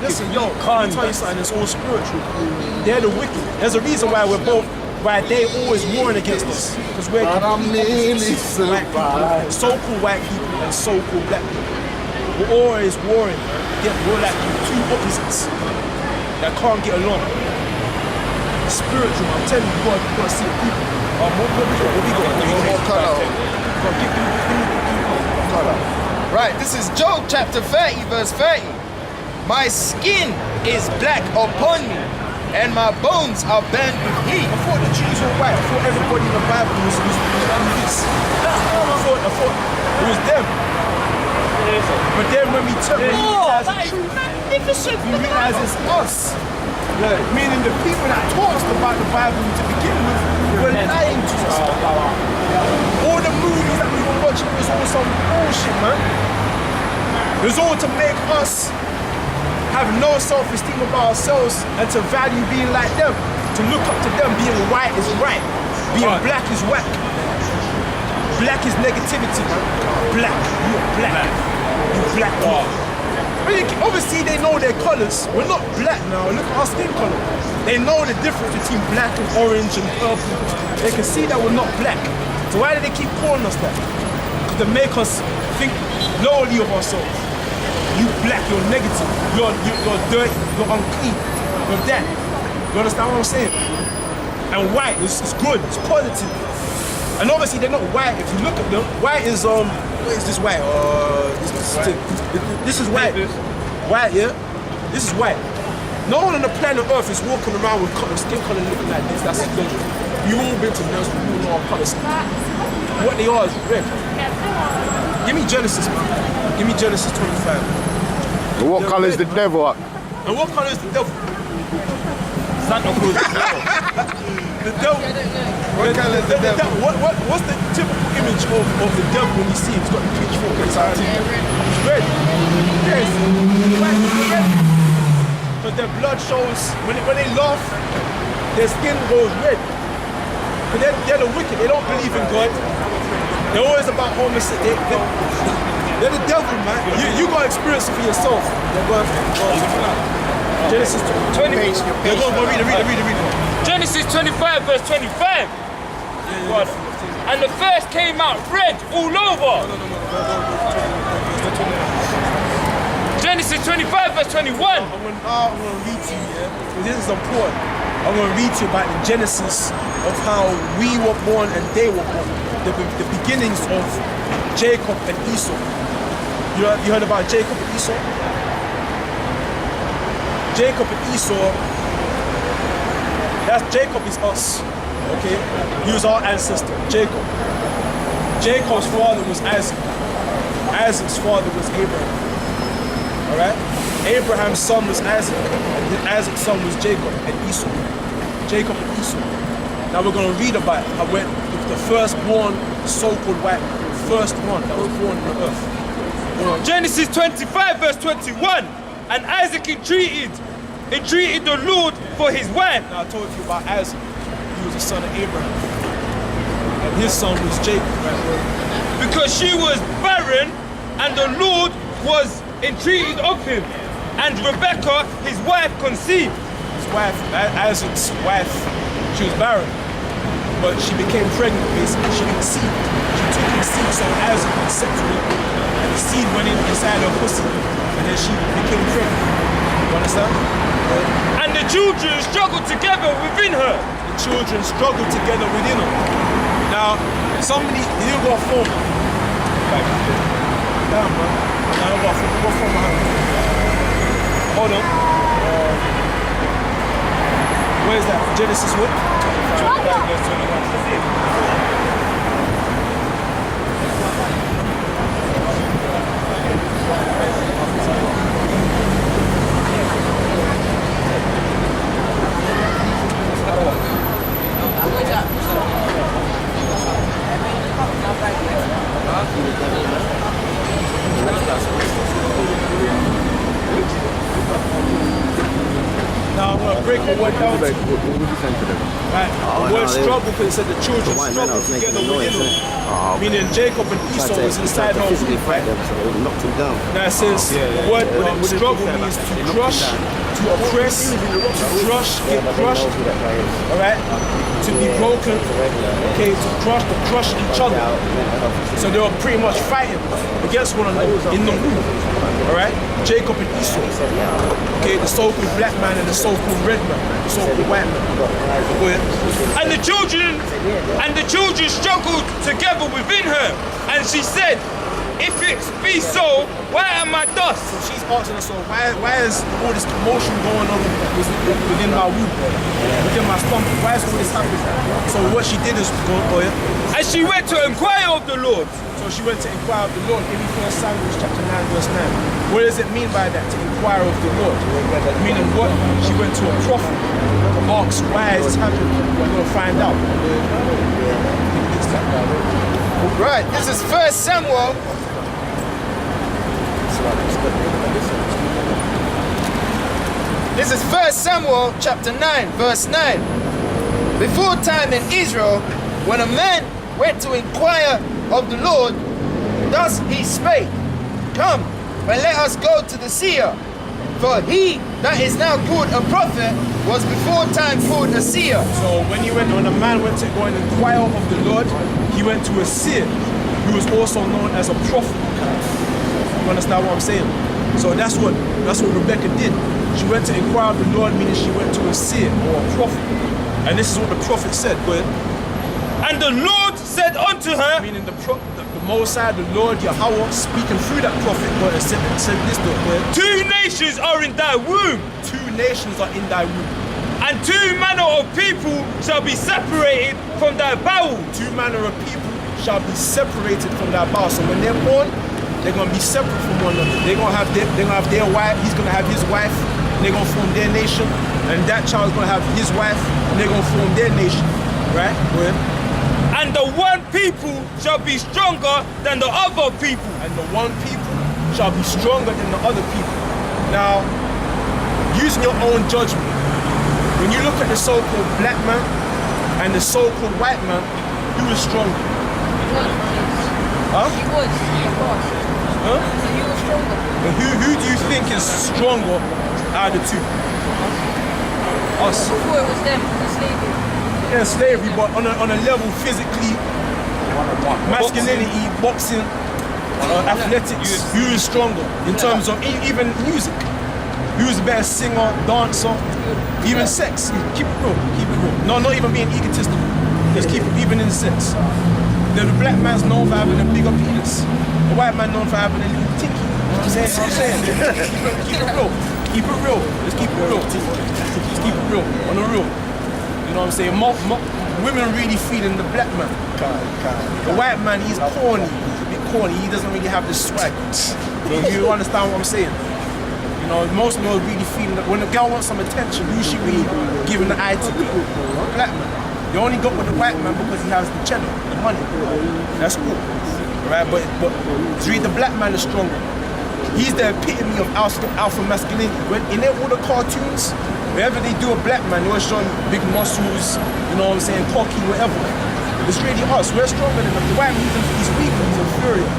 Listen, yo, let me tell you something, it's all spiritual. They're the wicked. There's a reason why why they always warring against us. Because we're so-called white people and so-called black people. We're always warring. We're like two opposites that can't get along. Spiritual, I'm telling you, you gotta see the people. Right, this is Job chapter 30, verse 30. My skin is black upon me, and my bones are burned with heat. I thought the Jews were white. I thought everybody in the Bible was this. I thought it was them. But then when we took it, we realize it's us. Meaning the people that taught us about the Bible to begin with were lying to us. All the movies that we were watching was all some bullshit, man. It was all to make us have no self-esteem about ourselves and to value being like them, to look up to them. Being white is right, being black is whack. Black is negativity, man. Black, you're black. You're black. Obviously they know their colours. We're not black now, look at our skin colour. They know the difference between black and orange and purple. They can see that we're not black. So why do they keep calling us that? To make us think lowly of ourselves. You black, you're negative, you're dirty, you're unclean, you're that. You understand what I'm saying? And white is good, it's positive. And obviously they're not white. If you look at them, white is what is this white? This is white. White, yeah? This is white. No one on the planet Earth is walking around with skin color looking like this. That's illogical. You've all been to nurse, we all know our color skin. What they are is red. Give me Genesis, man. Give me Genesis 25. And what colour is the devil up? And what colour is the devil? Santa Cruz. The devil. What colour is the devil? What's the typical image of the devil when you see him? He's got the pitchfork in his hand. It's red. Yes. Red. But their blood shows, when they laugh, their skin goes red. But they're the wicked. They don't believe in God. They're always about homosexuality. They're the devil, man. You gotta experience it for yourself. Genesis 20. Go read it. Genesis 25, verse 25. And the first came out red all over. Genesis 25, verse 21. I'm gonna read to you, yeah? This is important. I'm gonna read to you about the genesis of how we were born and they were born. The beginnings of Jacob and Esau. You heard about Jacob and Esau? Jacob and Esau, Jacob is us, okay? He was our ancestor, Jacob. Jacob's father was Isaac. Isaac's father was Abraham, all right? Abraham's son was Isaac, and Isaac's son was Jacob and Esau. Jacob and Esau. Now we're gonna read about how when the firstborn so-called white, first one that was born on the earth. Genesis 25, verse 21. And Isaac entreated the Lord for his wife. Now I told you about Isaac. He was the son of Abraham. And his son was Jacob, right? Because she was barren, and the Lord was entreated of him. And Rebekah, his wife, conceived. His wife, Isaac's wife, she was barren. But she became pregnant, basically. She conceived. She took his seed, so Isaac accepted it. And the seed went inside her pussy. And then she became pregnant. You understand? And the children struggled together within her. The children struggled together within her. Now, somebody, you got a phone. Damn, bro. Now, I got a phone behind me. Hold on. Where is that? Genesis what? 25, verse 21. Now, going to break the word down to you. What would you say to them? Right? The word struggle, because it said the children white man, I struggled was making together a noise, within them. innit? Meaning Jacob and Esau was inside to her physically womb, fight right? them, so they would knocked him down. Now it says the word struggle means to crush, to oppress, to crush, get crushed, alright? To be broken, okay, to crush each other. So they were pretty much fighting against one another in the womb, alright? Jacob and Esau, okay, the so-called black man and the so-called red man, the so-called white man. Go ahead. And the children struggled together within her. And she said, if it be so, why am I thus? So she's asking us, so why is all this commotion going on within my womb, within my stomach? Why is all this happening? So what she did is go ahead. And she went to inquire of the Lord. So she went to inquire of the Lord. Give me 1 Samuel chapter 9, verse 9. What does it mean by that? To inquire of the Lord. Meaning what? She went to a prophet to ask why is this happening. We're going to find out. Right, this is 1 Samuel. This is 1 Samuel chapter 9, verse 9. Before time in Israel, when a man went to inquire of the Lord, thus he spake, come, and let us go to the seer. For he that is now called a prophet was before time called a seer. So when a man went to go and inquire of the Lord, he went to a seer, who was also known as a prophet. You understand what I'm saying? So that's what Rebecca did. She went to inquire of the Lord, meaning she went to a seer or a prophet. And this is what the prophet said. Go ahead. And the Lord said unto her, Meaning the Most High, the Lord Yahweh, speaking through that prophet, God has said this to her. two nations are in thy womb, 2 nations are in thy womb. and 2 manner of people shall be separated from thy bowels. 2 manner of people shall be separated from thy bowels. So when they're born, they're gonna be separate from one another. They're gonna have their wife. He's gonna have his wife. And they're gonna form their nation, and that child's gonna have his wife, and they're gonna form their nation. Right? Go ahead. And the one people shall be stronger than the other people. And the one people shall be stronger than the other people. Now, using your own judgment, when you look at the so-called black man and the so-called white man, who is stronger? Huh? He was. Huh? So he was stronger. But who do you think is stronger out of the 2? Us. Before it was them, the slavery. Yeah, slavery, but on a level physically, masculinity, boxing, athletics, who is stronger in terms of even music? Who is the better singer, dancer, even sex? Keep it real, keep it real. No, not even being egotistical. Just keep it even in sex. The black man's known for having a bigger penis. The white man known for having a little tinky. You know what I'm saying? Keep it real. Keep it real. Let's keep it real. Just keep it real. On the real. You know what I'm saying? Women really feeling the black man. The white man, he's corny. He's a bit corny. He doesn't really have the swag. You understand what I'm saying? You know, most girls really feeling that when a girl wants some attention, who should be giving the eye to? Black man. They only got with the white man because he has the cheddar, the money. That's cool. Right? But to read the black man is stronger. He's the epitome of alpha masculinity. When in all the cartoons, wherever they do a black man, they always show him big muscles, you know what I'm saying, cocky, whatever. It's really us. We're stronger than him. The white man, he's weak, he's inferior.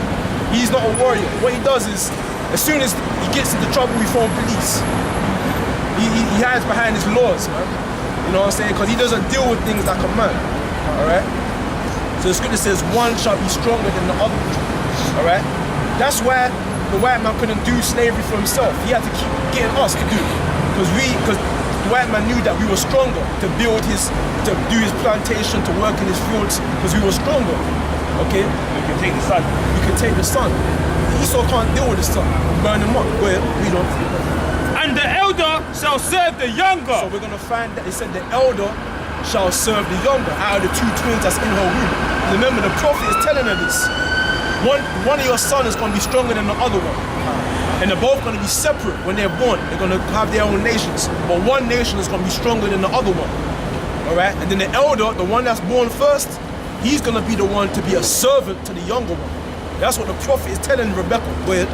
He's not a warrior. What he does is, as soon as he gets into trouble, we phone police. He hides behind his laws, man. You know what I'm saying? Because he doesn't deal with things like a man. Alright? So the scripture says one shall be stronger than the other. Alright? That's why the white man couldn't do slavery for himself. He had to keep getting us to do it. Because the white man knew that we were stronger to do his plantation, to work in his fields, because we were stronger. Okay? You can take the sun. We can take the sun. Esau can't deal with the sun. Burn him up. Go ahead, read on. And the elder shall serve the younger. So we're gonna find that it said the elder shall serve the younger out of the 2 twins that's in her womb. Remember, the prophet is telling her this. One of your sons is gonna be stronger than the other one. And they're both gonna be separate when they're born. They're gonna have their own nations. But one nation is gonna be stronger than the other one. Alright? And then the elder, the one that's born first, he's gonna be the one to be a servant to the younger one. That's what the prophet is telling Rebecca. Go ahead.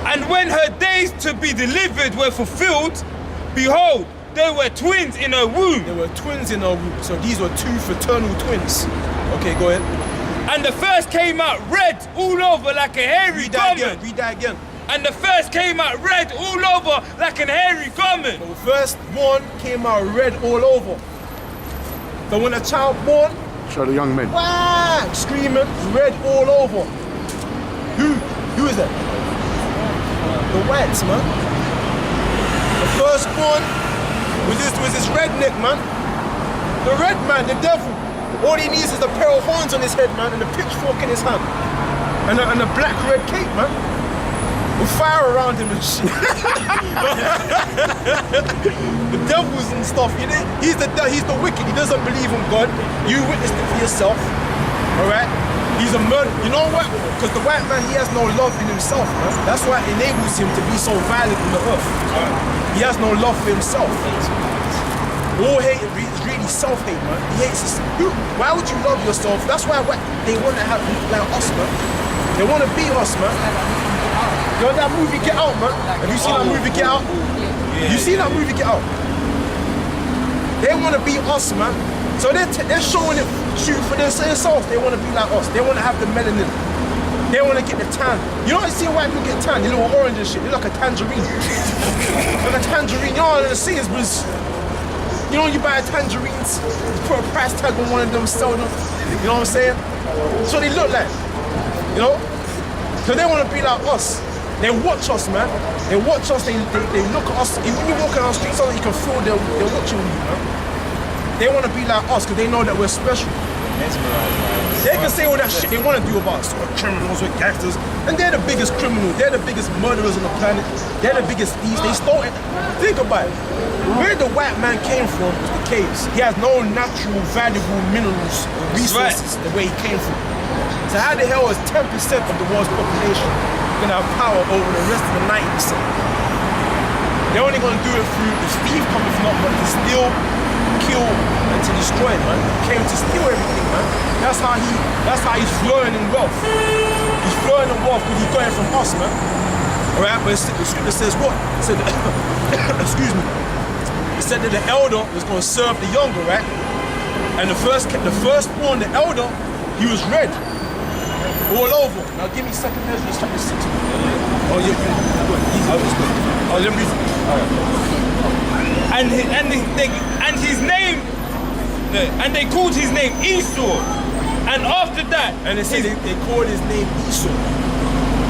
And when her days to be delivered were fulfilled, behold, they were twins in her womb. They were twins in her womb. So these were two fraternal twins. Okay, go ahead. And the first came out red all over like a hairy Read that garment. again. Read that again. And the first came out red all over like an hairy garment. The first one came out red all over. So when a child born, Show the young men. wah, screaming, red all over. Who is that? The whites, man. The firstborn was this redneck, man. The red man, the devil. All he needs is a pair of horns on his head, man, and a pitchfork in his hand. And a black red cape, man. With fire around him and shit. The devils and stuff, you know? He's the wicked. He doesn't believe in God. You witnessed it for yourself. Alright? He's a murderer. You know what? Because the white man, he has no love in himself, man. That's why it enables him to be so violent on the earth. He has no love for himself. All hate is really self-hate, man. He hates his. Why would you love yourself? That's why they want to have people like us, man. They want to be us, man. You know that movie Get Out, man? Have you seen that movie Get Out? You seen that movie Get Out? They want to be us, man. So they're showing it, shoot for themselves. They want to be like us. They want to have the melanin. They want to get the tan. You know, I see white people get tan. They little orange and shit. They look like a tangerine. Like a tangerine. You know what I'm saying? You know, you buy tangerines, you put a price tag on one of them, sell them. You know what I'm saying? That's what they look like. You know? So they want to be like us. They watch us, man. They watch us, they look at us. When you walk on the street, so that you can feel they're watching you, man. They want to be like us because they know that we're special. They can say all that shit they want to do about us. We're criminals, we're gangsters. And they're the biggest criminals. They're the biggest murderers on the planet. They're the biggest thieves. They stole it. Think about it. Where the white man came from was the caves. He has no natural, valuable minerals or resources the way he came from. So how the hell is 10% of the world's population gonna have power over the rest of the 90%? They're only gonna do it through the thief coming from up, but to steal, kill, and to destroy, man. He came to steal everything, man. That's how he's flowing in wealth. He's flowing in wealth because he's got it from us, man. Alright, but the scripture says what? It said, excuse me. It said that the elder was going to serve the younger, right? And the firstborn, the elder, he was red. All over. Now give me 2 Ezra chapter 6. Oh, yeah, good. Oh, let me. And his name, and they called his name Esau. And after that, And they say they called his name Esau.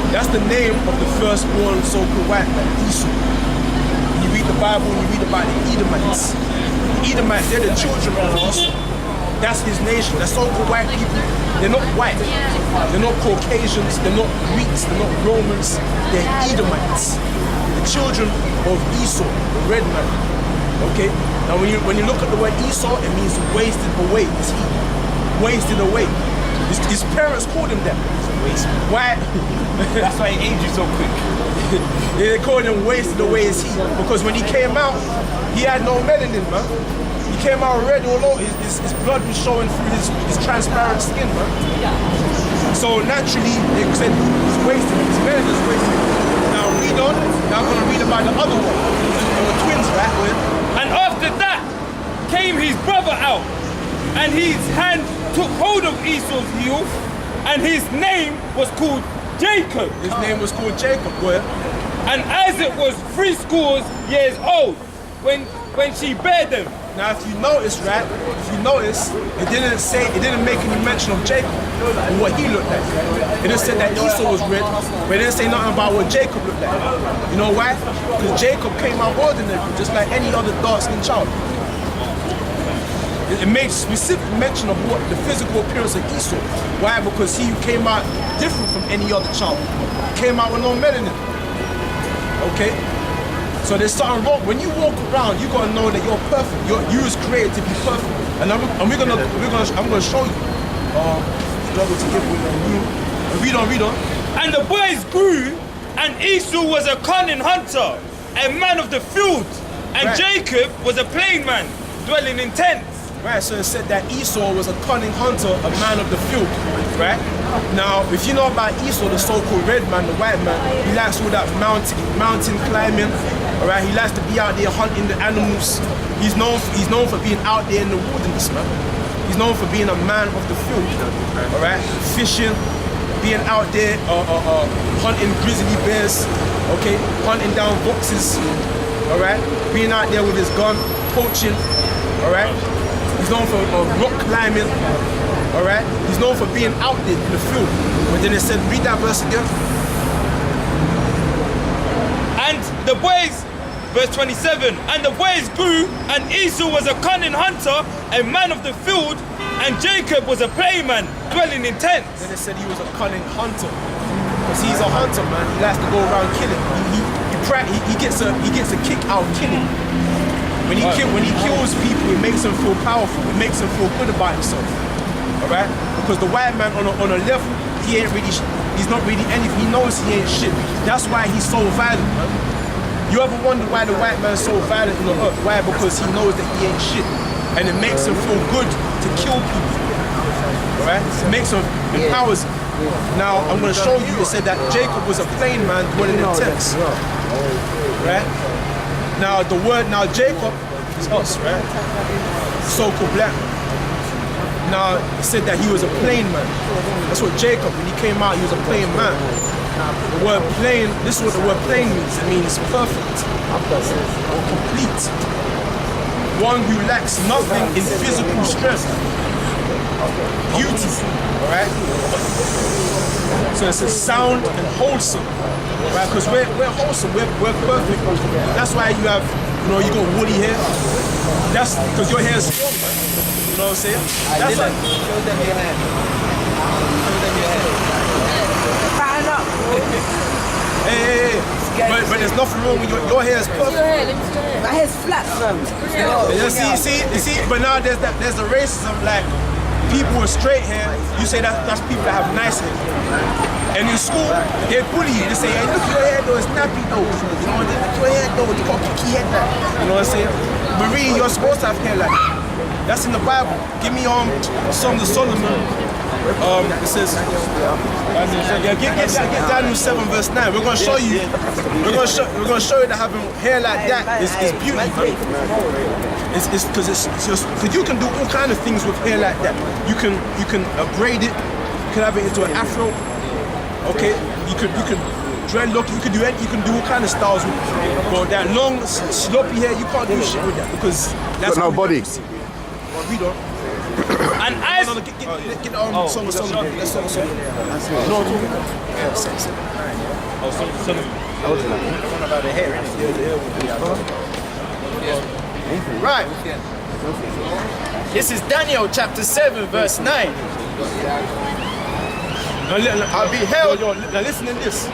That's the name of the firstborn so-called white man, Esau. When you read the Bible, you read about the Edomites. The Edomites, they're the children of Esau. That's his nation. That's so-called white people. They're not white. They're not Caucasians. They're not Greeks. They're not Romans. They're Edomites. The children of Esau, the red man. Okay? Now when you look at the word Esau, it means wasted away. Is he? Wasted away. His parents called him that. Why? that's why he aged so quick. They called him wasted away as he. Because when he came out, he had no melanin, man. He came out red all over. His blood was showing through his transparent skin, man. So naturally, they said he's wasted. His melanin is wasted. Now read on. Now I'm going to read about the other one. They were twins, right? And after that came his brother out, and his hand took hold of Esau's heel, and his name was called Jacob. His name was called Jacob, boy. And as it was 70 years old when she bare them. Now, if you notice, right? It didn't make any mention of Jacob and what he looked like. It just said that Esau was red, but it didn't say nothing about what Jacob looked like. You know why? Because Jacob came out ordinary, just like any other dark-skinned child. It made specific mention of what the physical appearance of Esau. Why? Because he came out different from any other child. He came out with no melanin. Okay? So there's something wrong. When you walk around, you gotta know that you're perfect. You was created to be perfect. And I'm gonna show you. Struggle to get with read on. And the boys grew, and Esau was a cunning hunter, a man of the field, and Right. Jacob was a plain man, dwelling in tents. Right, so it said that Esau was a cunning hunter, a man of the field, right? Now, if you know about Esau, the so-called red man, the white man, he likes all that mountain climbing, All right, he likes to be out there hunting the animals. He's known for being out there in the wilderness, man. He's known for being a man of the field. All right, fishing, being out there, hunting grizzly bears. Okay, hunting down foxes. All right, being out there with his gun, poaching. All right, he's known for rock climbing. All right, he's known for being out there in the field. But then it said, read that verse again. And the boys, verse 27, and the boys grew, and Esau was a cunning hunter, a man of the field, and Jacob was a playman, dwelling in tents. Then it said he was a cunning hunter. Because he's a hunter, man. He likes to go around killing. He gets a kick out of killing. When he kills people, it makes him feel powerful. It makes him feel good about himself. Alright? Because the white man on a level, he's not really anything. He knows he ain't shit. That's why he's so violent, man. You ever wonder why the white man's so violent on the earth? Why? Because he knows that he ain't shit. And it makes him feel good to kill people. Alright? It makes him, empowers him. Now, I'm going to show you, it said that Jacob was a plain man dwelling in tents. Right? Now, Jacob is us, right? So-called black man. Now, it said that he was a plain man. That's what Jacob, when he came out, he was a plain man. The word plain, this is what the word plain means. It means perfect or complete. One who lacks nothing in physical strength. Beauty, alright? So it's a sound and wholesome, right? Because we're wholesome, we're perfect. That's why you have, you got woolly hair. That's because your hair is strong, man. You know what I'm saying? That's like, Show them your hand. Show them your hand. Fatten up, bro. hey. But there's nothing wrong with your hair is perfect. Your hair, let me see your hair. My hair's flat, fam. You see, but now there's the racism, like, people with straight hair, you say that's people that have nice hair. And in school, they bully you. They say, hey, look, your hair though, it's nappy though. You know, look, your hair though, you got kicky head that. You know what I'm saying? Marie, you're supposed to have hair like that. That's in the Bible. Give me Song of Solomon. It says, get Daniel 7 verse 9. We're gonna show you. We're gonna show you that having hair like that is beauty. It's because you can do all kind of things with hair like that. You can braid it. You can have it into an afro. Okay. You can dreadlock. You can do all kind of styles with it. But that long sloppy hair, you can't do shit with that because that's got no body. Well, we don't. And as Get Song of Solomon. Let's Song of Solomon. No, About the hair. Right. This is Daniel chapter 7 verse 9. I'll be held. Now listen to this.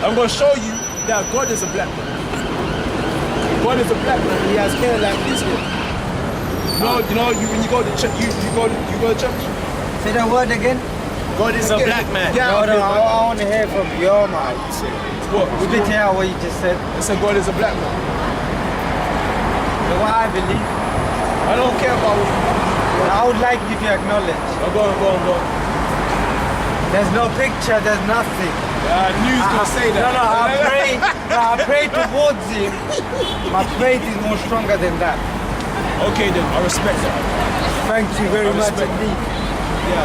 I'm going to show you that God is a black man. God is a black man. He has hair like this here. When you go to church, you go to church. Say that word again. God is a black man. No, I want to hear from your mouth. What? Split it out what you just said. I said God is a black man. So what I believe, I don't care about what. I would like you to acknowledge. Go on. There's no picture, there's nothing. I knew he was going to say that. I pray towards him. My faith is more stronger than that. Okay then, I respect that. Thank you very much respect indeed. Yeah,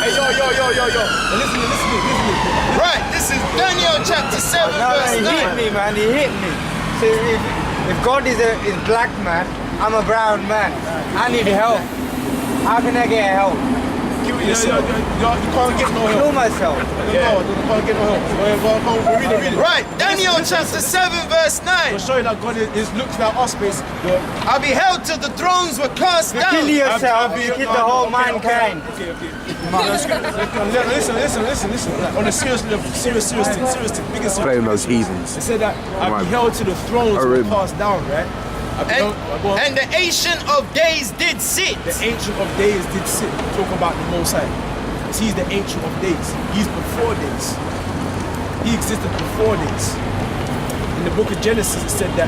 Hey, yo. Listen to me. Right, this is Daniel chapter 7 verse 9. He hit me, man, he hit me. So if God is black man, I'm a brown man. I need help. How can I get help? You can't get no help. Kill myself. You can't get no help. Read it. Right, Daniel chapter 7 verse 9. I'll show you that God looks at us, basically. I beheld till the thrones were cast down. Kill yourself, you kill the whole mankind. Okay. Listen. On a serious level, serious thing, biggest Playing those heathens. It said that I beheld till the thrones were cast down, right? And the Ancient of Days did sit. The Ancient of Days did sit. Talk about the Most High. He's the Ancient of Days. He's before days. He existed before days. In the book of Genesis, it said that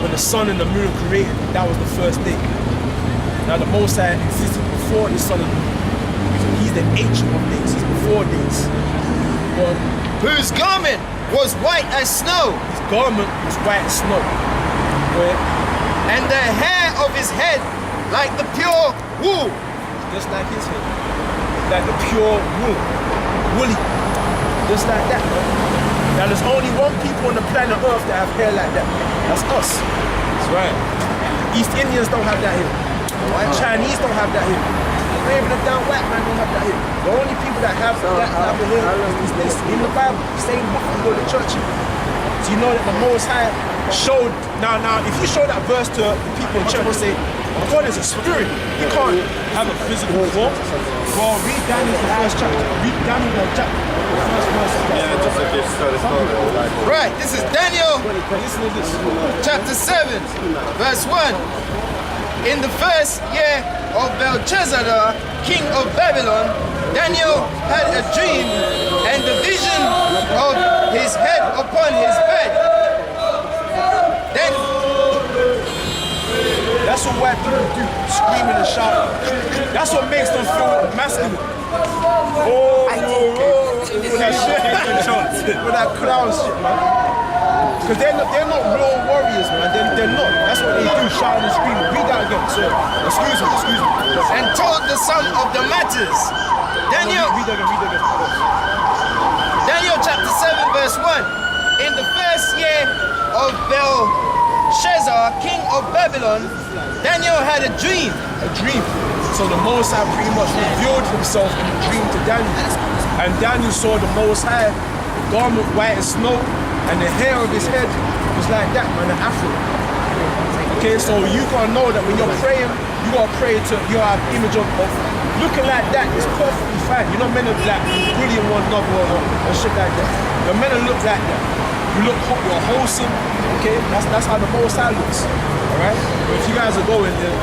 when the sun and the moon created, that was the first day. Now the Most High existed before before the Son of Man. So he's the Ancient of Days. He's before days. But whose garment was white as snow, his garment was white as snow. But and the hair of his head like the pure wool. just like his head. Like the pure wool. Woolly. Just like that, man. Now there's only one people on the planet Earth that have hair like that. That's us. That's right. East Indians don't have that hair. White Chinese don't have that hair. Not even a damn white man don't have that hair. The only people that have that type of hair is this in the Bible. Same book you go to church in. So you know that the Most High showed. Now, if you show that verse to the people in church, they'll say, God is a spirit. He can't have a physical form. Well, read Daniel the first chapter. Read Daniel the chapter. The first verse. Yeah, just like it's Right, this is Daniel Listen to this. chapter 7, verse 1. In the first year of Belshazzar, king of Babylon, Daniel had a dream and the vision of his head upon his bed. Then That's what white people do, screaming and shouting. That's what makes them feel masculine. With that shit, with that clown shit, man. Because they're not real warriors, man. They're not. That's what they do, shouting and screaming. Read that again, sir. Excuse me. and told the sum of the matters. Daniel Read that again. Daniel chapter 7 verse 1. In the first year of Belshazzar, king of Babylon, Daniel had a dream. A dream. So the Most High pretty much revealed himself in a dream to Daniel. And Daniel saw the Most High, the garment white as snow, and the hair of his head was like that, man, an afro. Okay, so you gotta know that when you're praying, you gotta pray to your image of looking like that is perfectly fine. You're not meant to like bullying one another or shit like that. You're meant to look like that. You're wholesome, okay? That's how the Most High looks. Alright? But if you guys are going there,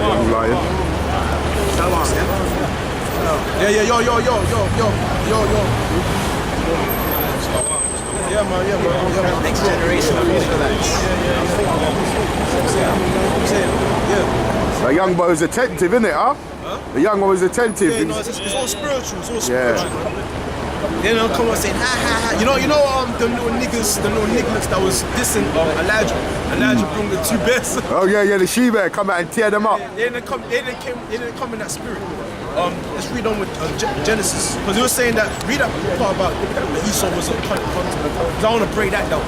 I'm lying. yeah, yo. Yeah, man. Next generation of Israelites. Yeah. The young boy was attentive, innit, huh? The young one was attentive. Yeah, no, it's all spiritual. It's all Yeah. spiritual. They don't come and saying ha ha ha. You know the little niggas that was dissing Elijah. Elijah brought the two bears. Oh yeah, the she-bear come out and tear them up. They didn't come in that spirit. Let's read on with Genesis, because they were saying that. Read that part about Esau was a cunt. Because I want to break that down.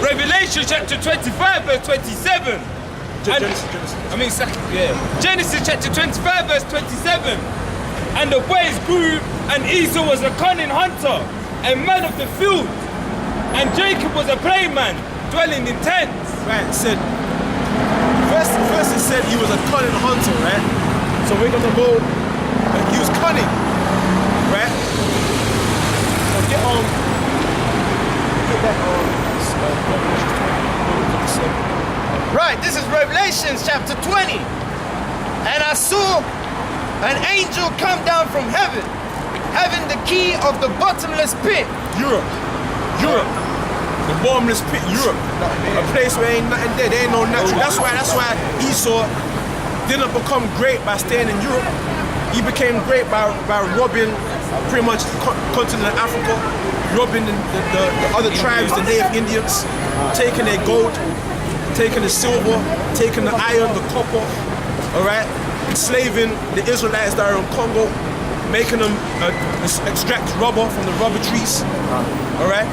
Revelation chapter 25 verse 27. Genesis chapter 25 verse 27. And the boys grew, and Esau was a cunning hunter, a man of the field, and Jacob was a playman, dwelling in tents. Right, it said, first it said he was a cunning hunter, right? So we're gonna go, he was cunning, right? So get that, Right, this is Revelation chapter 20. And I saw an angel come down from heaven, having the key of the bottomless pit. Europe. The bottomless pit, Europe. A place where ain't nothing there, there ain't no natural. That's why Esau didn't become great by staying in Europe. He became great by robbing pretty much continent of Africa, robbing the other tribes, the native Indians, taking their gold, taking the silver, taking the iron, the copper, all right? Enslaving the Israelites that are in Congo, making them extract rubber from the rubber trees, all right?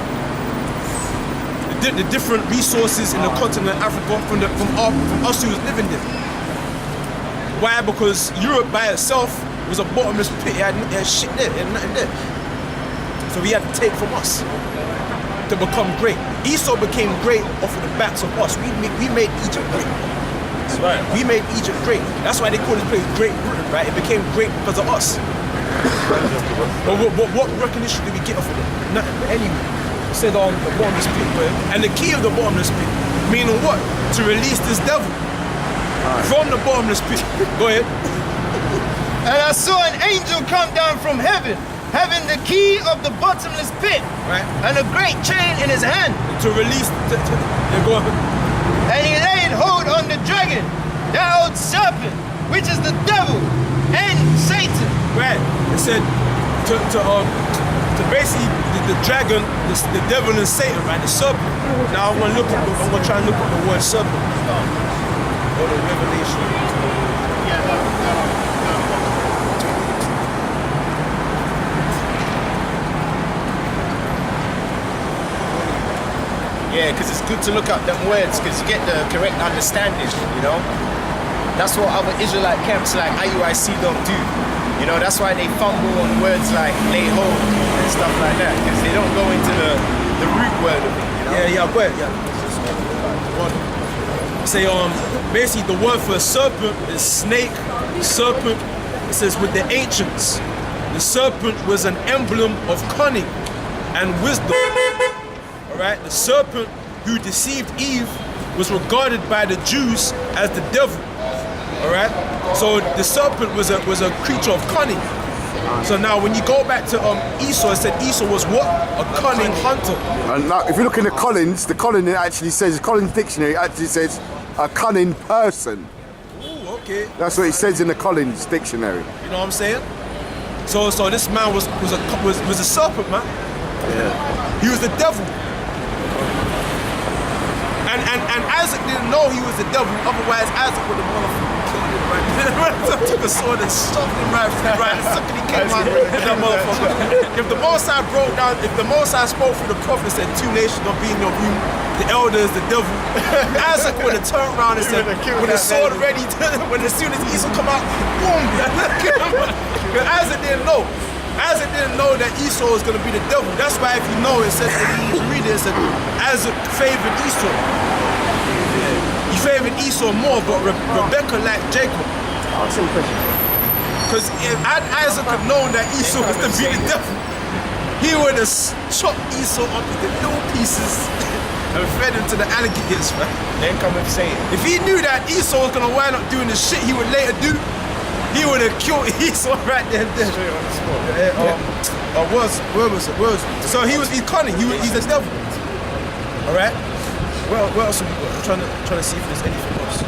The different resources in the continent of Africa from us who was living there. Why? Because Europe by itself was a bottomless pit. It had shit there, it had nothing there. So he had to take from us to become great. Esau became great off of the backs of us. We made Egypt great. That's right. We made Egypt great. That's why they call this place Great Britain, right? It became great because of us. But what recognition did we get off of it? Nothing. Anyway, it said on the bottomless pit. And the key of the bottomless pit, meaning what? To release this devil from the bottomless pit. Go ahead. And I saw an angel come down from heaven, having the key of the bottomless pit, Right. and a great chain in his hand. To release they go And he laid hold on the dragon, that old serpent, which is the devil and Satan. right. It said to basically the dragon, the devil and Satan, right? The serpent. Now I'm gonna try and look at the word serpent. Or the revelation. Yeah, because it's good to look up them words, because you get the correct understanding, you know? That's what other Israelite camps like IUIC don't do. You know, that's why they fumble on words like lay hold and stuff like that, because they don't go into the root word of it, you know? Yeah, go ahead. Say basically the word for serpent is snake, serpent. It says with the ancients, the serpent was an emblem of cunning and wisdom. Alright, the serpent who deceived Eve was regarded by the Jews as the devil. Alright? So the serpent was a creature of cunning. So now when you go back to Esau, it said Esau was what? A cunning hunter. And now, if you look in the Collins dictionary actually says a cunning person. Ooh, okay. That's what it says in the Collins dictionary. You know what I'm saying? So this man was a serpent, man. Yeah. He was the devil. And Isaac didn't know he was the devil, otherwise Isaac would have motherfucking killed him, right? Took a sword and shoved him right the second he came out with that motherfucker. If the Most High if the Most High spoke through the prophet and said 2 nations will be in your room, the elder is the devil, Isaac would have turned around and said, with the sword ready, as soon as Esau come out, boom, kill him. Because Isaac didn't know. Isaac didn't know that Esau was going to be the devil. That's why if you know, it says, if you read it, it said Isaac favored Esau. He favored Esau more, but Rebecca liked Jacob. Because if Isaac had known that Esau was to be the devil, he would have chopped Esau up into little pieces and fed him to the alligators, man. Then come and say it. If he knew that Esau was going to wind up doing the shit he would later do, he would have killed Esau right there and then. Straight on the spot. Where was it? So he's cunning. He's a devil. All right. Well, what else? I'm trying to see if there's anything else.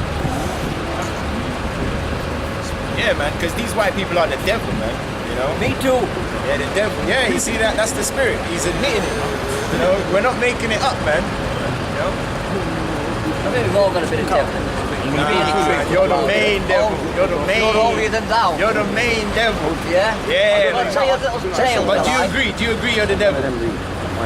Yeah, man, because these white people are the devil, man. You know. Me too. Yeah, the devil. Yeah, you see that? That's the spirit. He's admitting it. You know, we're not making it up, man. You know. I think we've all got a bit of devil. You're the main devil. You're the main. You're holier than thou. You're the main devil. Yeah? Yeah. I'll tell you a little tale. But do you agree? Do you agree you're the devil?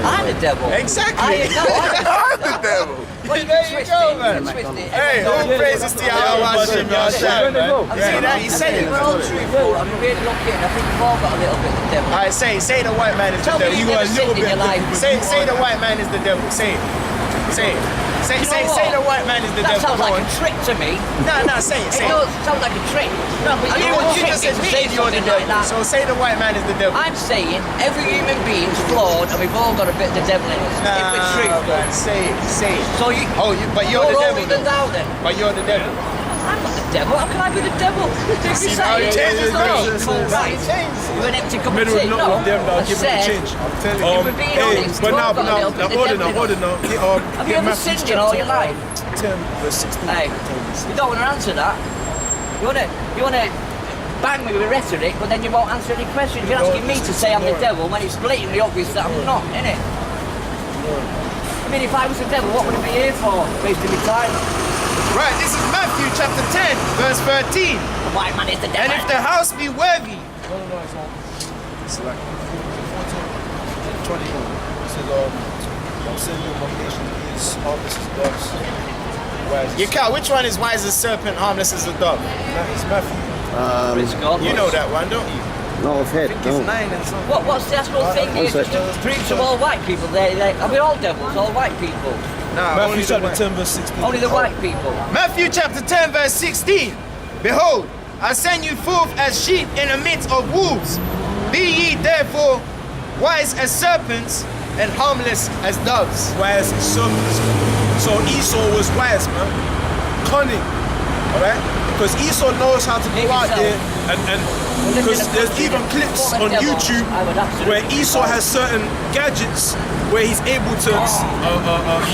I'm the devil. Exactly. I'm the devil. Well, There you go, man. Hey, all praises to Yahweh Hashem, Yahshua, man. You see that? He said it. We're all truthful. I'm really lucky, and I think we've all got a little bit of the devil. All right, say the white man is the Tell me devil. you've never sinned in your life. Say the white man is the devil. Say it. Say it. Say the white man is the That devil. sounds like a trick to me. No, say it. It does. Sounds like a trick. No, but I you mean, would you trick just me to say admitted you're the something like devil. that. So say the white man is the devil. I'm saying every human being's flawed, and we've all got a bit of the devil in us. If we're truthful. Man, say it. So you. But you're the devil. holier than thou then. But you're the devil. I'm not the devil. How can I be the devil? See how he changes Right. You're an empty cup of tea. Middle No, of them, I I'll give him a said, change. you were being honest. But We've now, all got a little bit of the hold devil on in us. now. Have you ever sinned in all your life? 10 verse 16. Hey, you don't want to answer that. You want to bang me with rhetoric, but then you won't answer any questions. You're asking me to say I'm the devil when it's blatantly obvious that I'm not, innit? I mean, if I was the devil, what would I be here for? Wasting my time. Right, this is Matthew chapter 10, verse 13. The white man is the devil. And if the house be worthy, It's like 14, 20. It says, I'm sending you my nation is harmless as doves. you count. Which one is wise as serpent, harmless as a dove? It's Matthew. It's God. You know that one, don't you? Not off head, It's 9 and something. What's the actual thing here? Just to preach to all white people. Are we all devils? All white people? Nah, Matthew chapter 10 verse 16. Only the white people. Matthew chapter 10, verse 16. Behold, I send you forth as sheep in the midst of wolves. Be ye therefore wise as serpents and harmless as doves. Wise as serpents. So Esau was wise, man. Cunning. Alright? Because Esau knows how to go out there and because there's even clips on YouTube where Esau has certain gadgets where he's able to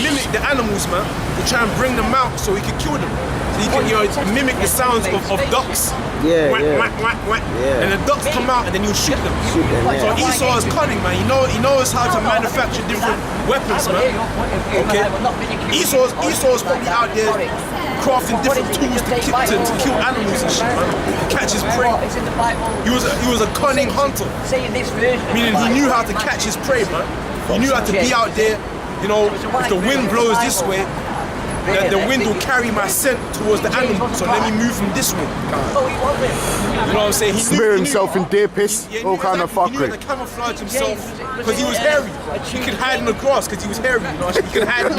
mimic the animals, man, to try and bring them out so he can kill them. So he can, you know, mimic the sounds of ducks. Yeah, Whack, yeah. whack, whack, whack. Yeah. And the ducks come out and then you shoot them. Shoot them, yeah. So Esau is cunning, man. He knows how to manufacture different weapons, man. Okay. Esau's probably out there crafting different tools to kill animals and shit, man. Catch his prey. He was a cunning hunter. Meaning he knew how to catch his prey, man. He knew how to be out there, you know, if the wind blows this way, the wind will carry my scent towards the animal, so let me move from this way. You know what I'm saying? He Smear himself in deer piss, all kind of He knew how fuckery. to camouflage himself because he was hairy. He could hide in the grass because he was hairy. You know, he could hide.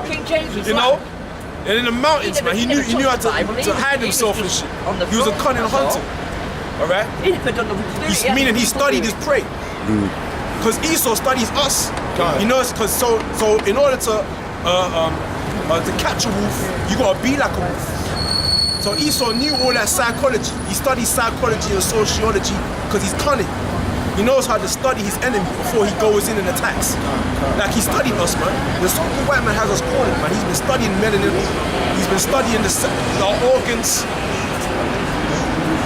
King James was You know? And in the mountains, man, he knew how to hide himself and shit. He was a cunning hunter. Alright? Meaning he studied his prey. Because Esau studies us. You know, because so in order to catch a wolf, you gotta be like a wolf. So Esau knew all that psychology. He studies psychology and sociology because he's cunning. He knows how to study his enemy before he goes in and attacks. Like he studied us, man. The so-called white man has us cornered, man. He's been studying melanin. He's been studying our organs.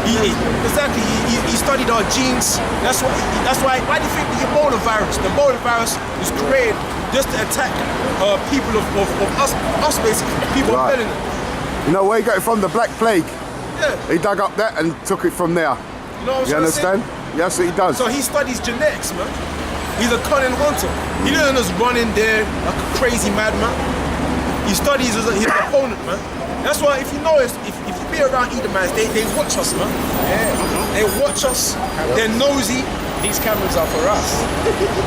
He studied our genes. That's why do you think the Ebola virus was created just to attack people of us basically, people of Right. melanin. You know where he got it from? The Black Plague. Yeah. He dug up that and took it from there. You know what I'm You trying to say? understand? Yes, he does. So he studies genetics, man. He's a cunning hunter. He doesn't just run in there like a crazy madman. He studies his opponent, man. That's why if you notice, if you be around Edomites, they watch us, man. They watch us. They're nosy. These cameras are for us.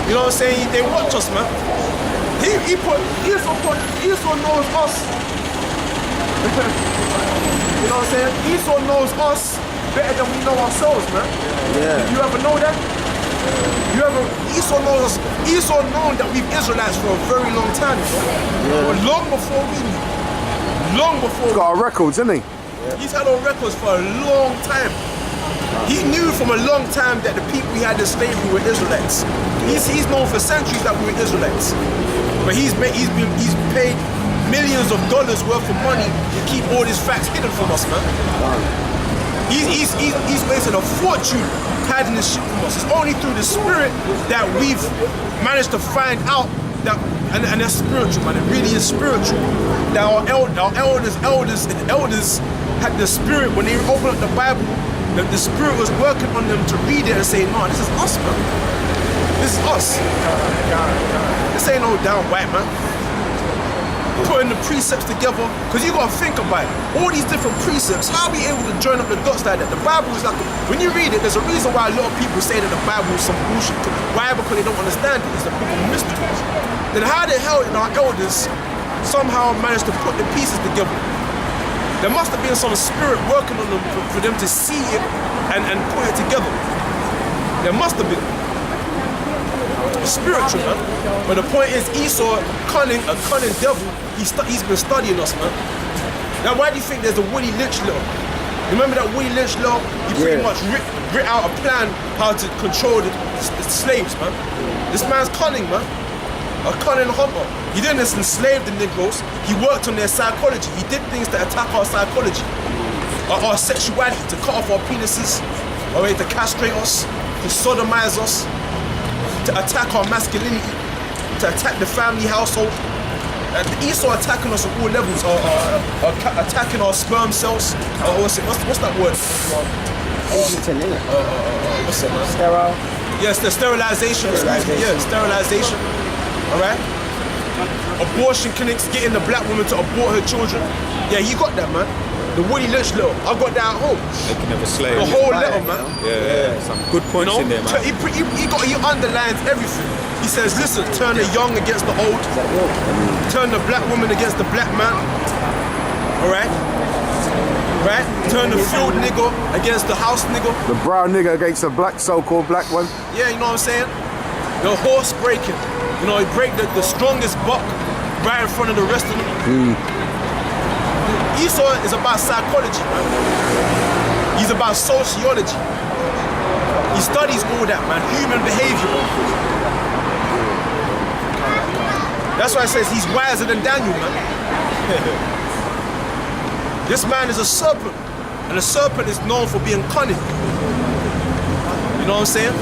You know what I'm saying? They watch us, man. Esau knows us. You know what I'm saying? Esau knows us better than we know ourselves, man. Yeah. You ever know that? Esau knows us. Esau known that we've Israelites for a very long time, bro. Long before we knew. Long before He's got our records, isn't he? He's had on records for a long time. He knew from a long time that the people he had in slavery were Israelites. He's known for centuries that we were Israelites. But he's paid millions of dollars worth of money to keep all these facts hidden from us, man. He's wasted a fortune hiding this shit from us. It's only through the spirit that we've managed to find out that, and that's spiritual, man. It really is spiritual. That our elders had the spirit when they opened up the Bible. That the spirit was working on them to read it and say, "No, this is us, man. This is us. This ain't no down white man." Putting the precepts together, because you gotta think about it. All these different precepts, how are we able to join up the dots like that? The Bible is like, when you read it, there's a reason why a lot of people say that the Bible is some bullshit. Why? Because they don't understand it. It's a book of mysteries. Then how the hell did our elders somehow manage to put the pieces together? There must have been some spirit working on them for them to see it and put it together. There must have been. Spiritual, man. But the point is, Esau, a cunning devil, he's been studying us, man. Now, why do you think there's a Willie Lynch law? Remember that Willie Lynch law? He pretty much writ out a plan how to control the slaves, man. This man's cunning, man. A cunning hunter. He didn't just enslave the Negroes. He worked on their psychology. He did things to attack our psychology, our sexuality, to cut off our penises, to castrate us, to sodomize us, to attack our masculinity, to attack the family household. Esau attacking us at all levels, attacking our sperm cells. What's that word? What's it, man? Sterile. Yes, the sterilization. Excuse me. Yeah, sterilization. All right. Abortion clinics, getting the black woman to abort her children. Yeah, you got that, man. The Woody Lynch law. I got that at home. Making of a slave. The whole letter, man. Yeah. Some good points in there, man. He underlines everything. He says, listen, turn the young against the old. Turn the black woman against the black man. Alright? Right? Turn the field nigger against the house nigger. The brown nigger against the black, so-called black one. Yeah, you know what I'm saying? The horse breaking. You know, he break the strongest buck right in front of the rest of them. Esau is about psychology, man. He's about sociology. He studies all that, man. Human behavior. That's why it says he's wiser than Daniel, man. This man is a serpent. And a serpent is known for being cunning. You know what I'm saying?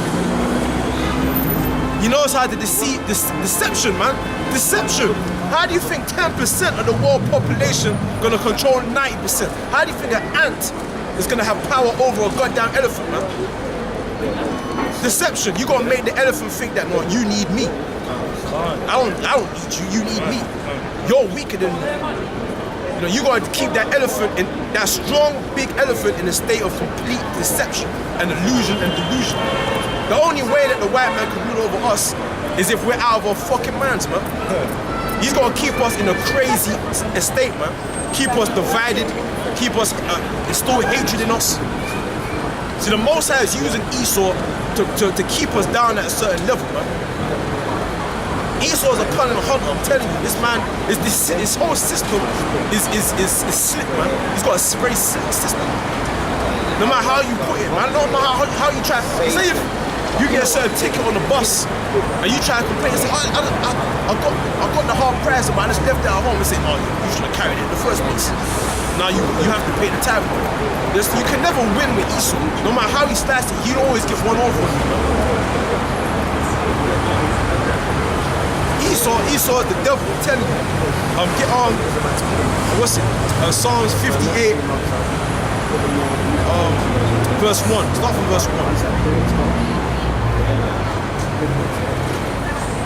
He knows how to deceive, deception, man. Deception. How do you think 10% of the world population gonna control 90%? How do you think an ant is gonna have power over a goddamn elephant, man? Deception. You gotta make the elephant think that, no, you need me. I don't need you, you need me. You're weaker than me. You know, you gotta keep that elephant in, that strong, big elephant in a state of complete deception and illusion and delusion. The only way that the white man can rule over us is if we're out of our fucking minds, man. He's gonna keep us in a crazy state, man. Keep us divided, keep us, instill hatred in us. See, the Most High is using Esau to keep us down at a certain level, man. Esau's a cunning hunter, I'm telling you. This man, his whole system is slick, man. He's got a very slick system. No matter how you put it, man, no matter how you try. Say if you get a certain ticket on the bus and you try to complain and say, I got the hard price, but I just left it at home and say, oh, you should have carried it in the first place. Now you have to pay the tab. You can never win with Esau. No matter how he slices it, he always gets one over on you, man. Esau is the devil, I'm telling you. Get on, what's it? Psalms 58, verse 1. Start from verse 1.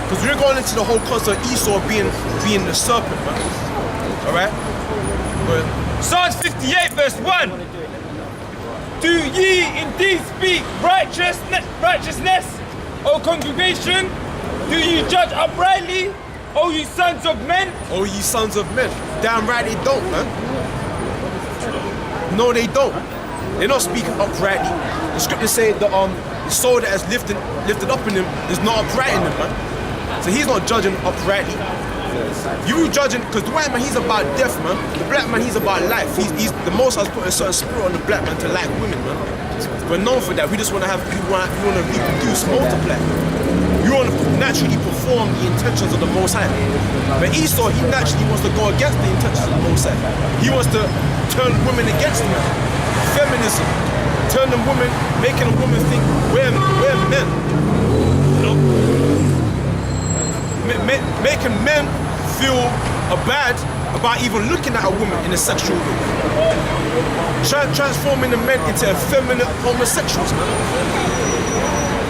Because we're going into the whole concept of Esau being the serpent, man. Alright? Psalms 58 verse 1. Do ye indeed speak righteousness, O congregation? Do you judge uprightly, O you sons of men? Oh, ye sons of men. Damn right they don't, man. No, they don't. They're not speaking uprightly. The scriptures say the soul that is lifted up in him is not upright in him, man. So he's not judging uprightly. You judging, because the white man, he's about death, man. The black man, he's about life. He's the Most High's put a certain spirit on the black man to like women, man. We're known for that. We just want to reproduce, multiply. We want to naturally perform the intentions of the Most High. But Esau, he naturally wants to go against the intentions of the Most High. He wants to turn women against him. Feminism. Turn the woman, making a woman think we're men. You know? Making men feel bad about even looking at a woman in a sexual way. Transforming the men into effeminate homosexuals, man.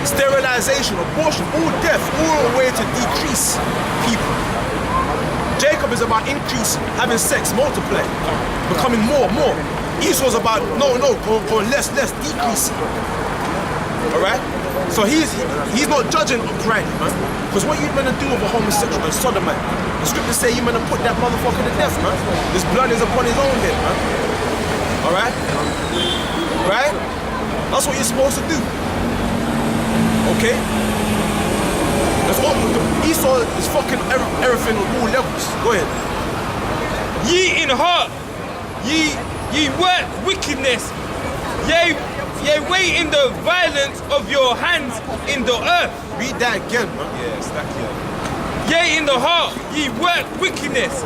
Sterilization, abortion, all death, all a way to decrease people. Jacob is about increase, having sex, multiply, becoming more. Esau's about going less, decrease. Alright? So he's not judging uprightly, man. Because what you gonna do with a homosexual and sodomite? The scriptures say you're gonna put that motherfucker to death, man. His blood is upon his own head, man. Alright? Right? That's what you're supposed to do. Okay? That's what Esau is fucking everything on all levels. Go ahead. Ye in heart, ye work wickedness, ye wait in the violence of your hands in the earth. Read that again, man. Yes, that Yea, in the heart, ye work wickedness,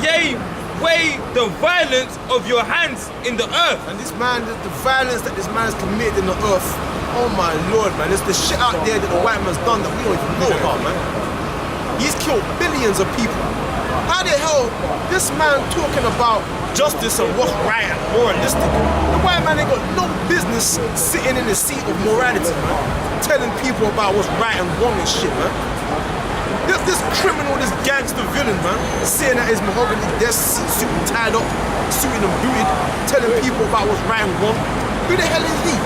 yea, weigh the violence of your hands in the earth. And this man, the violence that this man has committed in the earth, oh my Lord, man, there's the shit out there that the white man's done that we don't even know about, man. He's killed billions of people. How the hell this man talking about justice and what's right and moralistic? The white man ain't got no business sitting in the seat of morality, man, telling people about what's right and wrong and shit, man. This criminal, this gangster villain, man, sitting at his mahogany desk, suit and tied up, suited and booted, telling people about what's right and wrong. Who the hell is he?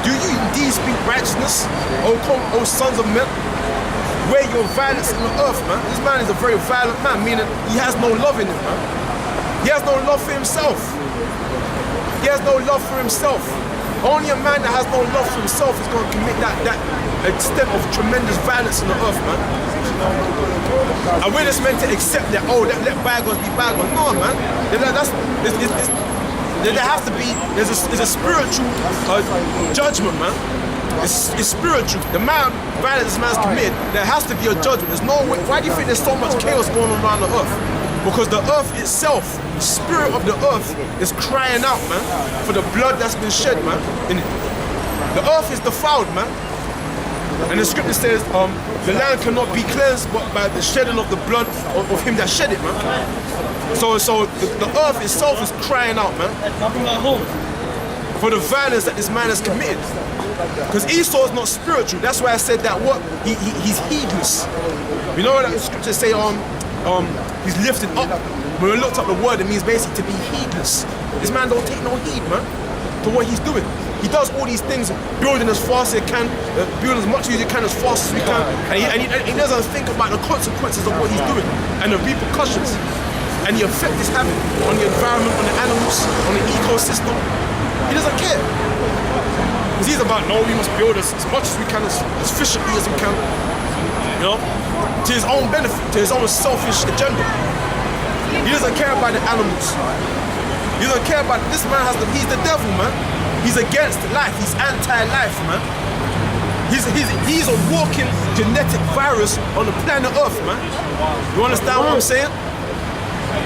Do you indeed speak righteousness, O sons of men? Weigh your violence in the earth, man. This man is a very violent man, meaning he has no love in him, man. He has no love for himself. He has no love for himself. Only a man that has no love for himself is going to commit that extent of tremendous violence in the earth, man. And we're just meant to accept that, oh, let bygones be bygones. No, man. There has to be, there's a spiritual judgment, man. It's spiritual. The amount of violence this man's committed, there has to be a judgment. There's no way. Why do you think there's so much chaos going on around the earth? Because the earth itself, the spirit of the earth is crying out, man, for the blood that's been shed, man. The earth is defiled, man. And the scripture says, the land cannot be cleansed but by the shedding of the blood of him that shed it, man. So the earth itself is crying out, man, for the violence that this man has committed. Because Esau is not spiritual. That's why I said that he's heedless. You know what the scriptures say, he's lifted up. When we looked up the word, it means basically to be heedless. This man don't take no heed, man, to what he's doing. He does all these things, building as fast as he can, building as much as he can as fast as we can, and he doesn't think about the consequences of what he's doing and the repercussions and the effect it's having on the environment, on the animals, on the ecosystem. He doesn't care. Because he's about, no, we must build as much as we can, as efficiently as we can, you know, to his own benefit, to his own selfish agenda. He doesn't care about the animals. He doesn't care about, this man he's the devil, man. He's against life. He's anti-life, man. He's a walking genetic virus on the planet Earth, man. You understand what I'm saying?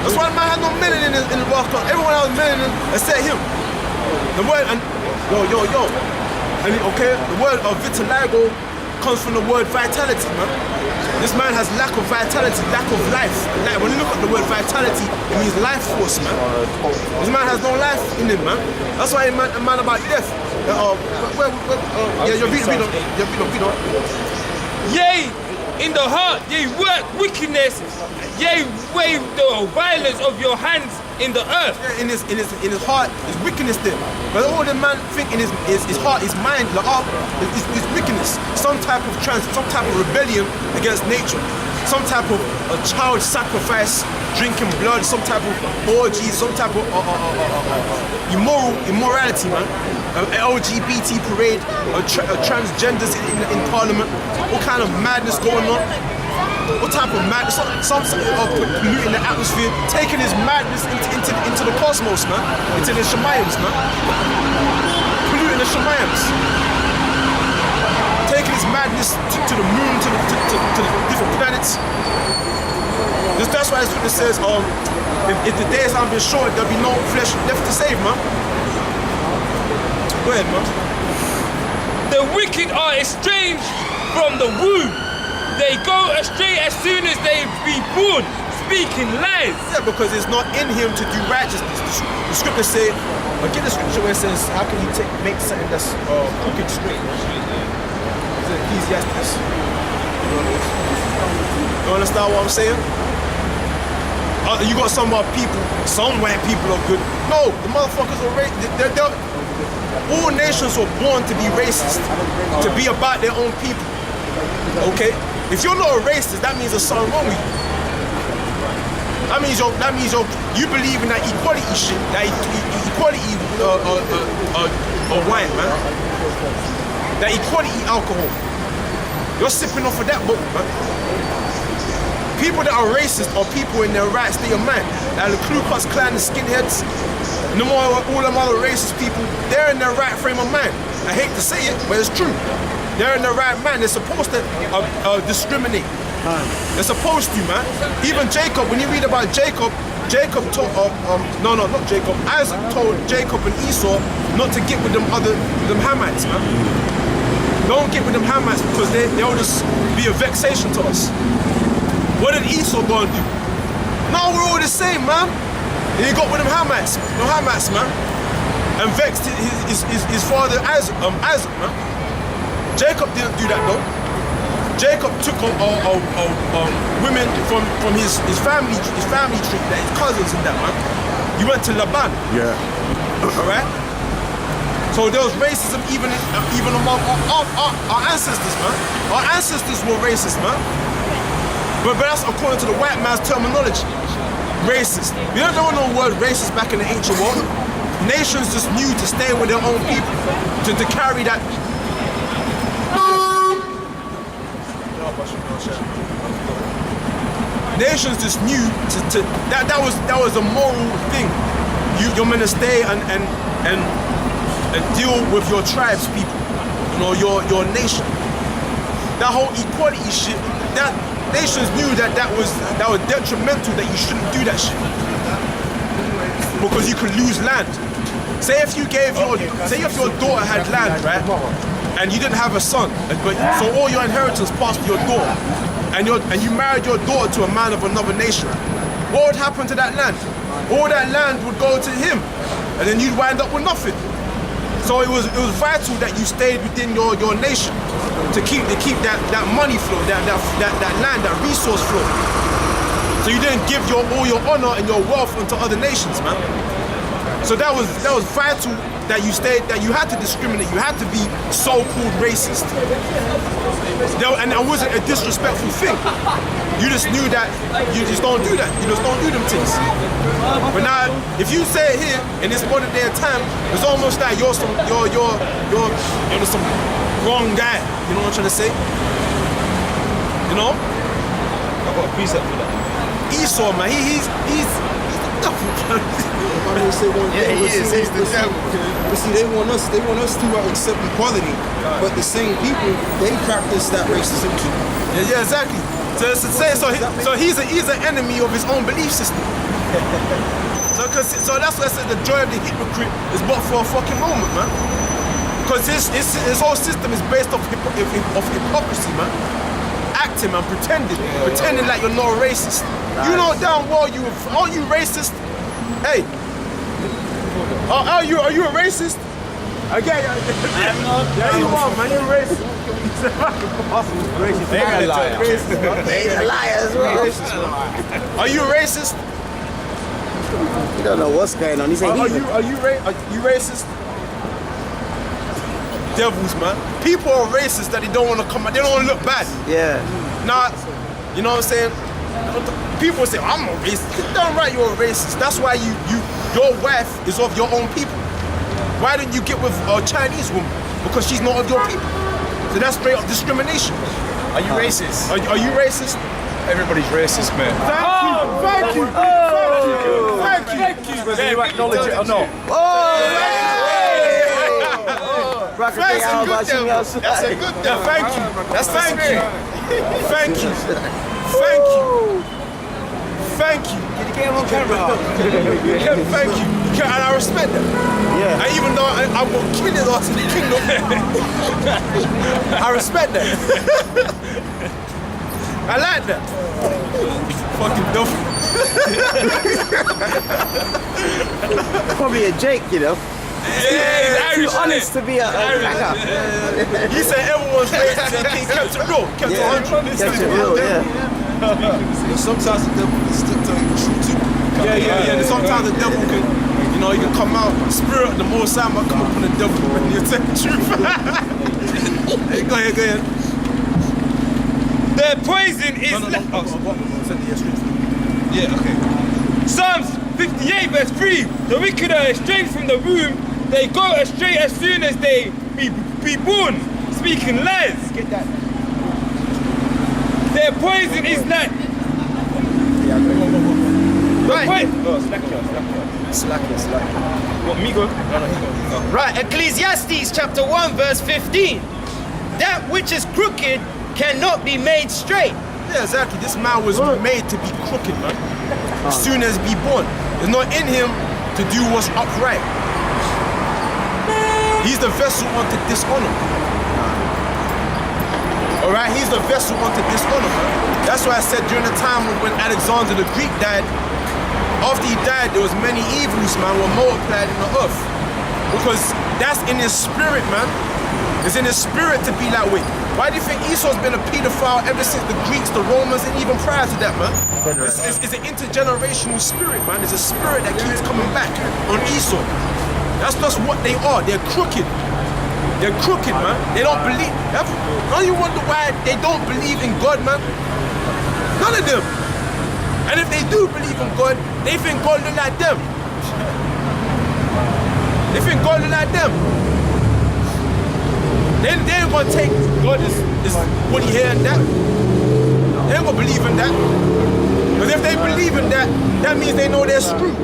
That's why the man had no melanin in the World Cup. Everyone has melanin except him. The word, and yo. And okay, the word of vitiligo comes from the word vitality, man. This man has lack of vitality, lack of life. Like, when you look at the word vitality, it means life force, man. This man has no life in him, man. That's why a man about death. Your video. Yea, in the heart, ye work wickedness. Yea, wave the violence of your hands in the earth. Yeah, in his heart is wickedness there. But all the man think in his heart, his mind, is wickedness. Some type of rebellion against nature. Some type of child sacrifice, drinking blood, some type of orgy, some type of immorality, man. LGBT parade, transgenders in parliament, all kind of madness going on. What type of madness? Some polluting the atmosphere, taking his madness into the cosmos, man, into the Shemayams, man. Polluting the Shemayams. Taking his madness to the moon, to the different planets. That's why it says, if the days haven't been short, there'll be no flesh left to save, man. Go ahead, man. The wicked are estranged from the womb. They go astray as soon as they be born, speaking lies. Yeah, because it's not in him to do righteousness. The scripture say, get the scripture where it says, how can you make something that's crooked straight? It's Ecclesiastes. You understand what I'm saying? You got some people, some white people are good. No, the motherfuckers are racist. All nations were born to be racist, to be about their own people. Okay? If you're not a racist, that means there's something wrong with you. That means you believe in that equality shit, that equality wine, man. That equality alcohol. You're sipping off of that book, man. People that are racist are people in their right state of mind. Like the Ku Klux Klan, the skinheads, and all them other racist people, they're in their right frame of mind. I hate to say it, but it's true. They're in the right mind. They're supposed to discriminate. They're supposed to, man. Even Jacob, when you read about Jacob told, not Jacob. Isaac told Jacob and Esau not to get with them Hamites, man. Don't get with them Hamites because they'll just be a vexation to us. What did Esau go and do? No, we're all the same, man. And he got with them Hamites, man, and vexed his father Isaac, man. Jacob didn't do that though. Jacob took women from his family tree, his cousins and that, man. He went to Laban. Yeah. All right. So there was racism even among our ancestors, man. Our ancestors were racist, man. But that's according to the white man's terminology. Racist. You don't know no word racist back in the ancient world. Nations just knew to stay with their own people, to carry that. nations just knew that was a moral thing. You're meant to stay and deal with your tribes people, you know, your nation. That whole equality shit, that nations knew that was detrimental, that you shouldn't do that shit. Because you could lose land. Say if your daughter had land, right? And you didn't have a son, so all your inheritance passed to your daughter, and you married your daughter to a man of another nation. What would happen to that land? All that land would go to him, and then you'd wind up with nothing. So it was vital that you stayed within your nation to keep that money flow, that land, that resource flow. So you didn't give all your honor and your wealth into other nations, man. So that was vital that you stayed, that you had to discriminate, you had to be so-called racist. And it wasn't a disrespectful thing. You just knew that you just don't do that. You just don't do them things. But now, if you say it here in this modern day of time, it's almost like you're some wrong guy. You know what I'm trying to say? You know? I've got a precept for that. Esau, man, he's the devil. He's the devil. But see, they want us to accept equality, but the same people, they practice that racism too. Yeah, exactly. So he's an enemy of his own belief system. So that's why I said the joy of the hypocrite is but for a fucking moment, man. Because his whole system is based off hypocrisy, man. Acting, man, pretending like you're not a racist. You know damn well are you racist? Hey, are you a racist? Okay, yeah, you are, man. You're a racist. They're a liar. He's a liar as well. Are you a racist? You don't know what's going on. He's a heathen. Are you racist? Devils, man. People are racist that they don't want to come out. They don't want to look bad. Yeah. Nah, you know what I'm saying? People say, I'm a racist. Damn right you're a racist. That's why your wife is of your own people. Why didn't you get with a Chinese woman? Because she's not of your people. So that's straight up discrimination. Are you racist? Are you racist? Everybody's racist, man. Thank you. Whether you acknowledge it or not. That's a good thing. Thank you. That's thank you. Thank you. Thank you. Thank you. Did you get him on camera? Thank you. And I respect that. Yeah. And even though I will kill his ass in the kingdom, I respect that. I like that. Fucking dumb. Probably a Jake, you know. Yeah, Too honest to be a hacker. He said everyone's racist and he kept it real. Kept it 100. Kept it real, yeah. But sometimes the devil can still tell you the truth too. Yeah. Sometimes the devil can, you can come out, spirit, the more time I come up on the devil and you tell the truth. Hey, go ahead. Their poison is Yeah, okay. Psalms 58 verse 3. The wicked are estranged from the womb. They go astray as soon as they be born, speaking lies. Get that. Their poison is like... Right. Slacker. What, me go? Right, Ecclesiastes chapter 1 verse 15. That which is crooked cannot be made straight. Yeah, exactly. This man was made to be crooked, man. As soon as he be born. It's not in him to do what's upright. He's the vessel unto dishonor. Alright, he's the vessel unto dishonor. That's why I said during the time when Alexander the Greek died, after he died, there was many evils, man, were multiplied in the earth. Because that's in his spirit, man. It's in his spirit to be that way. Why do you think Esau's been a pedophile ever since the Greeks, the Romans, and even prior to that, man? It's an intergenerational spirit, man. It's a spirit that keeps coming back on Esau. That's just what they are. They're crooked. They're crooked, man. They don't believe. Don't you wonder why they don't believe in God, man? None of them. And if they do believe in God, they think God look like them. They think God look like them. They ain't gonna take God is what he here and that. They ain't gonna believe in that. if they believe in that, that means they know they're screwed.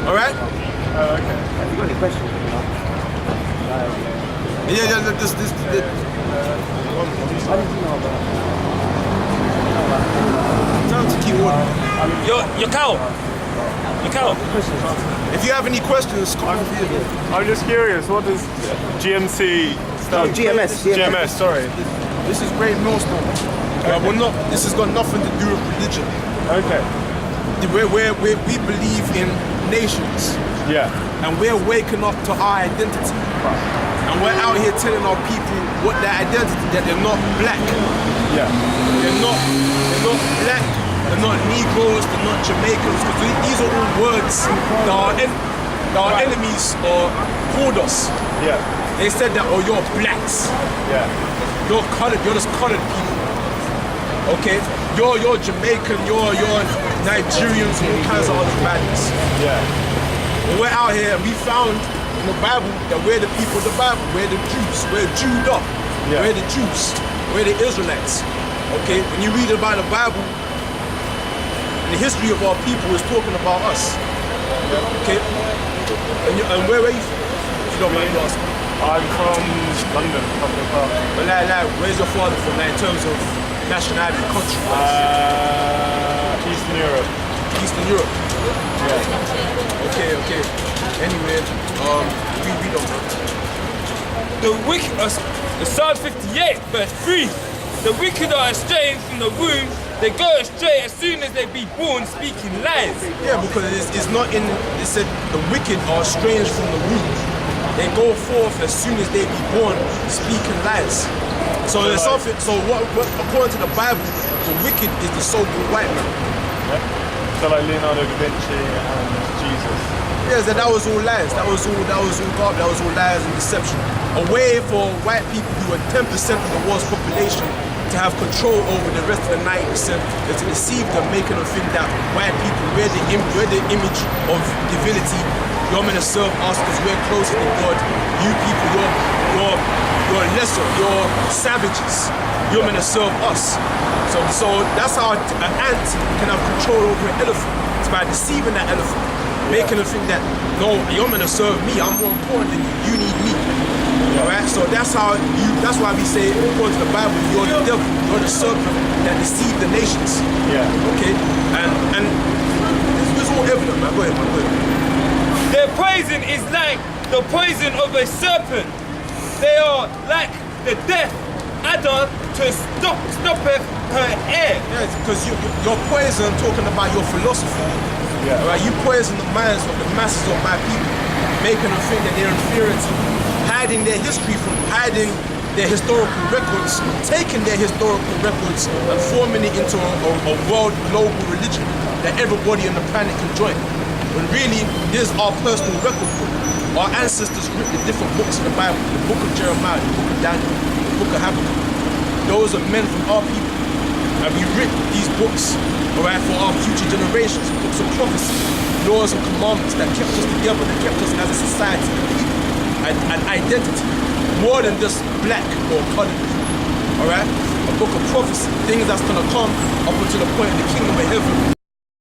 All right? Have you got any questions? Yeah, this. Time to keep order. Your cow. If you have any questions, come over here. I'm just curious, what does GMC stand for? GMS, sorry. This is Great Millstone. This has got nothing to do with religion. Okay. We believe in nations. Yeah. And we're waking up to our identity. And we're out here telling our people what their identity, that they're not black. Yeah. They're not black, they're not Negroes, they're not Jamaicans, because these are all words that our enemies called us. Yeah. They said that, oh, you're blacks. Yeah. You're colored, you're just colored people. Okay? You're Jamaican, you're Nigerians, and all kinds of other badness. Yeah. When we're out here and we found in the Bible that we're the people of the Bible, we're the Jews, we're Jewed up, we're the Jews, we're the Israelites. Okay? When you read about the Bible, the history of our people is talking about us. Okay? And where are you from? If you don't mind me asking. I'm from London, Compton Park. But where's your father from, in terms of nationality, country-wise? Eastern Europe. Eastern Europe. Yeah. Okay. Anyway, we don't know. The wicked, Psalm 58, verse 3. The wicked are estranged from the womb. They go astray as soon as they be born, speaking lies. Yeah, because it's not in. It said the wicked are estranged from the womb. They go forth as soon as they be born, speaking lies. So there's something. So what? According to the Bible, the wicked is the so-called white man. Yeah. So like Leonardo da Vinci and Jesus. Yeah, that was all lies. That was all garbage. That was all lies and deception. A way for white people who are 10% of the world's population to have control over the rest of the 90% is to deceive them, making them think that white people, we're the image of divinity. You're meant to serve us because we're closer to God. You people, you're lesser. You're savages. You're meant to serve us. So that's how an ant can have control over an elephant. It's by deceiving that elephant, making them think that, no, you're meant to serve me. I'm more important than you. You need me. Alright? So that's why we say, according to the Bible, you're the devil. You're the serpent that deceived the nations. Yeah. Okay? And it's all evident, man. Go ahead. Their poison is like the poison of a serpent. They are like the death adder to stoppeth her air. Yeah, because your poison, talking about your philosophy. Yeah. Right? You poison the minds of the masses of my people, making them think that they're inferior to you, hiding their history from hiding their historical records, taking their historical records and forming it into a world global religion that everybody on the planet can join. When really, this is our personal record book. Our ancestors wrote the different books in the Bible, the book of Jeremiah, the book of Daniel, the book of Habakkuk. Those are men from our people. And we writ these books, alright, for our future generations, books of prophecy, laws and commandments that kept us together, that kept us as a society and people, and identity, more than just black or colored people, alright? A book of prophecy, things that's gonna come up until the point of the kingdom of heaven.